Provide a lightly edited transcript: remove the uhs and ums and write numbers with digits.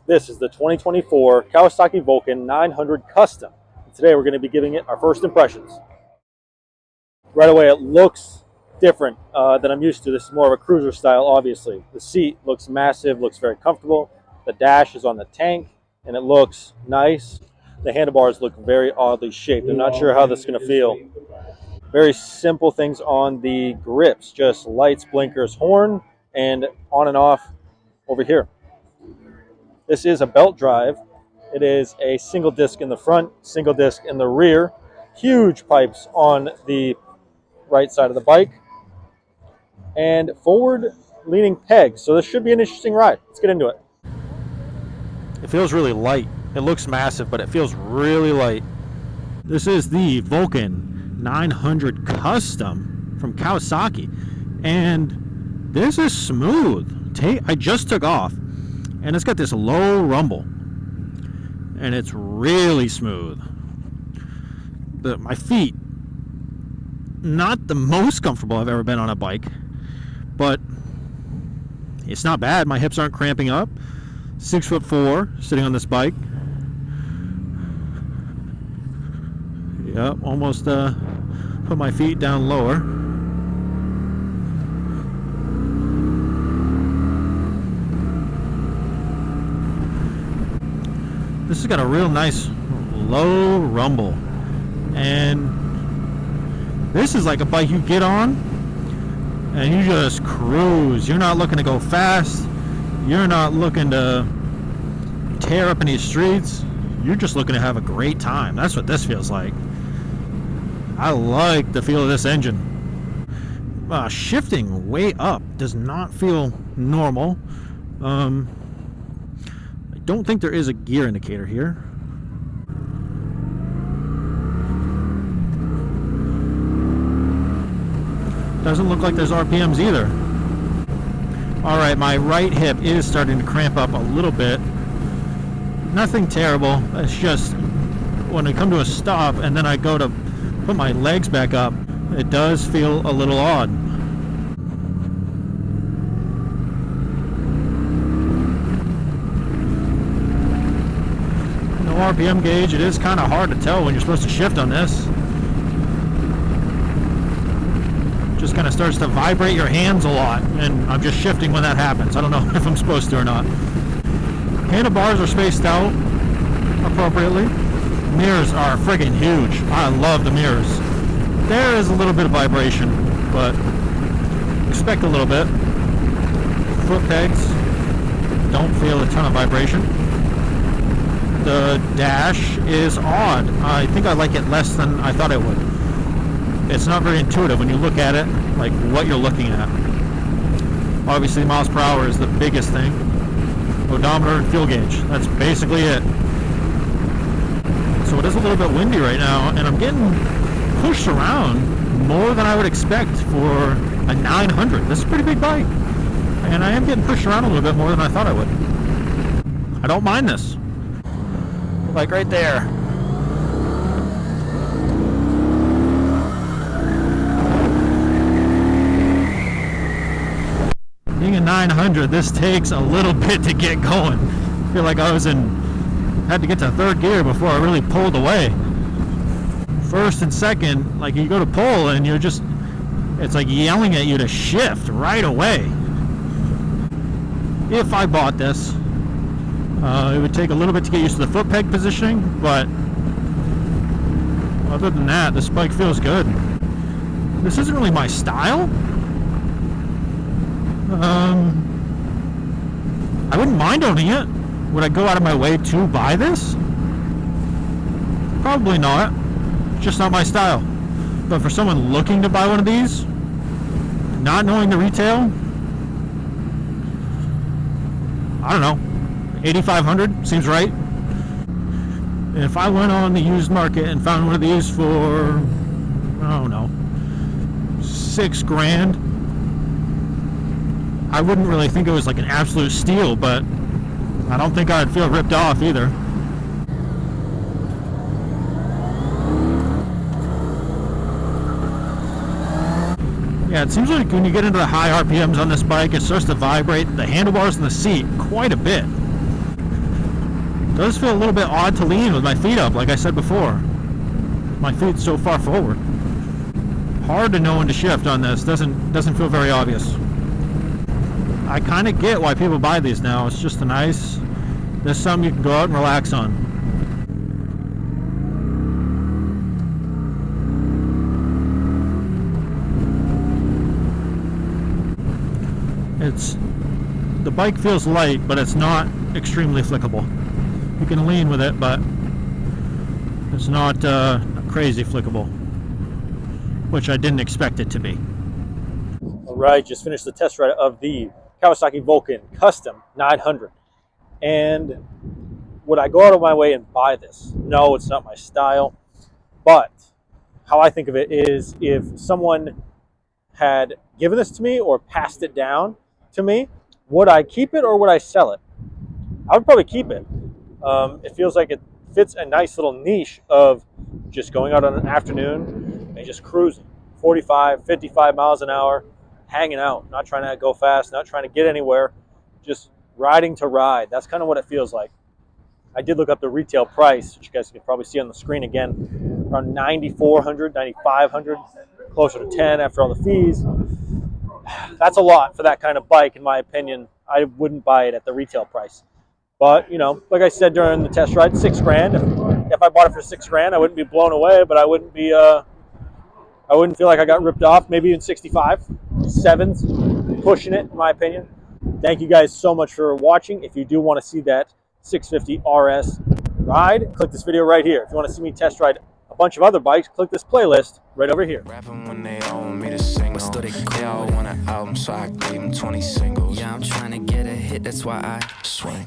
This is the 2024 Kawasaki Vulcan 900 Custom. Today we're going to be giving it our first impressions. Right away it looks different than I'm used to. This is more of a cruiser style, obviously. The seat looks massive, looks very comfortable. The dash is on the tank and it looks nice. The handlebars look very oddly shaped. I'm not sure how this is going to feel. Very simple things on the grips, just lights, blinkers, horn, and on and off over here. This is a belt drive. It is a single disc in the front, single disc in the rear. Huge pipes on the right side of the bike. And forward leaning pegs. So this should be an interesting ride. Let's get into it. It feels really light. It looks massive, but it feels really light. This is the Vulcan 900 Custom from Kawasaki. And this is smooth. I just took off. And it's got this low rumble, and it's really smooth. My feet, not the most comfortable I've ever been on a bike, but it's not bad. My hips aren't cramping up. 6'4", sitting on this bike. Yep, almost put my feet down lower. This has got a real nice low rumble, and this is like a bike you get on and you just cruise. You're not looking to go fast, you're not looking to tear up any streets, you're just looking to have a great time. That's what this feels like. I like the feel of this engine. Shifting way up does not feel normal. Don't think there is a gear indicator here. Doesn't look like there's RPMs either. Alright, my right hip is starting to cramp up a little bit. Nothing terrible. It's just when I come to a stop and then I go to put my legs back up, it does feel a little odd. RPM gauge, it is kind of hard to tell when you're supposed to shift on this. Just kind of starts to vibrate your hands a lot, and I'm just shifting when that happens. I don't know if I'm supposed to or not. Handlebars are spaced out appropriately. Mirrors are friggin' huge. I love the mirrors. There is a little bit of vibration, but expect a little bit. Foot pegs don't feel a ton of vibration. The dash is odd. I think I like it less than I thought it would. It's not very intuitive when you look at it, like what you're looking at. Obviously miles per hour is the biggest thing. Odometer and fuel gauge. That's basically it. So it is a little bit windy right now, and I'm getting pushed around more than I would expect for a 900. This is a pretty big bike. And I am getting pushed around a little bit more than I thought I would. I don't mind this. Like right there. Being a 900, this takes a little bit to get going. I feel like I had to get to third gear before I really pulled away. First and second, like you go to pull and it's like yelling at you to shift right away. If I bought this, it would take a little bit to get used to the foot peg positioning, but other than that, this bike feels good. This isn't really my style. I wouldn't mind owning it. Would I go out of my way to buy this? Probably not. It's just not my style. But for someone looking to buy one of these, not knowing the retail, I don't know. 8,500 seems right. And if I went on the used market and found one of these for, I don't know, $6,000, I wouldn't really think it was like an absolute steal, but I don't think I'd feel ripped off either. Yeah, it seems like when you get into the high RPMs on this bike, it starts to vibrate the handlebars and the seat quite a bit. It does feel a little bit odd to lean with my feet up, like I said before. My feet so far forward. Hard to know when to shift on this. Doesn't feel very obvious. I kind of get why people buy these now. It's just a nice. There's something you can go out and relax on. The bike feels light, but it's not extremely flickable. You can lean with it, but it's not crazy flickable, which I didn't expect it to be. All right, just finished the test ride of the Kawasaki Vulcan Custom 900. And would I go out of my way and buy this? No, it's not my style. But how I think of it is, if someone had given this to me or passed it down to me, would I keep it or would I sell it? I would probably keep it. It feels like it fits a nice little niche of just going out on an afternoon and just cruising 45, 55 miles an hour, hanging out, not trying to go fast, not trying to get anywhere, just riding to ride. That's kind of what it feels like. I did look up the retail price, which you guys can probably see on the screen again, around $9,400, $9,500, closer to $10,000 after all the fees. That's a lot for that kind of bike, in my opinion. I wouldn't buy it at the retail price. But, you know, like I said during the test ride, $6,000. If I bought it for $6,000, I wouldn't be blown away, but I wouldn't feel like I got ripped off. Maybe even 65, 7s, pushing it, in my opinion. Thank you guys so much for watching. If you do want to see that 650 RS ride, click this video right here. If you want to see me test ride a bunch of other bikes, click this playlist right over here. Rapping when they own me to sing. But still they all want an album, so I gave them 20 singles. Yeah, I'm trying to get a hit, that's why I swing.